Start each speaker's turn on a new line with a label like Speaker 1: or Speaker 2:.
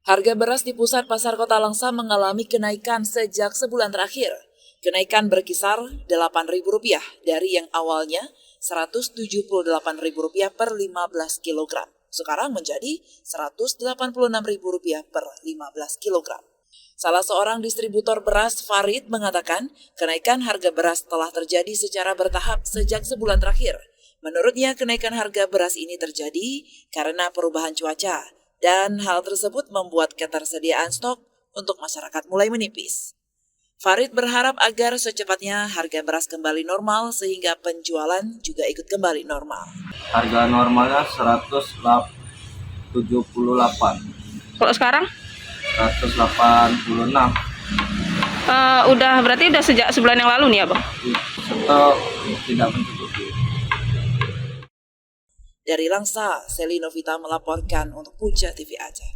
Speaker 1: Harga beras di pusat pasar Kota Langsa mengalami kenaikan sejak sebulan terakhir. Kenaikan berkisar Rp8.000 dari yang awalnya Rp178.000 per 15 kg. Sekarang menjadi Rp186.000 per 15 kg. Salah seorang distributor beras, Farid, mengatakan kenaikan harga beras telah terjadi secara bertahap sejak sebulan terakhir. Menurutnya, kenaikan harga beras ini terjadi karena perubahan cuaca, dan hal tersebut membuat ketersediaan stok untuk masyarakat mulai menipis. Farid berharap agar secepatnya harga beras kembali normal sehingga penjualan juga ikut kembali normal.
Speaker 2: Harga normalnya 178.
Speaker 3: Kalau sekarang?
Speaker 2: 186.
Speaker 3: Berarti udah sejak sebulan yang lalu nih ya, Bang?
Speaker 2: Stok tidak mencukupi.
Speaker 1: Dari Langsa, Selina Vita melaporkan untuk Puja TV Aceh.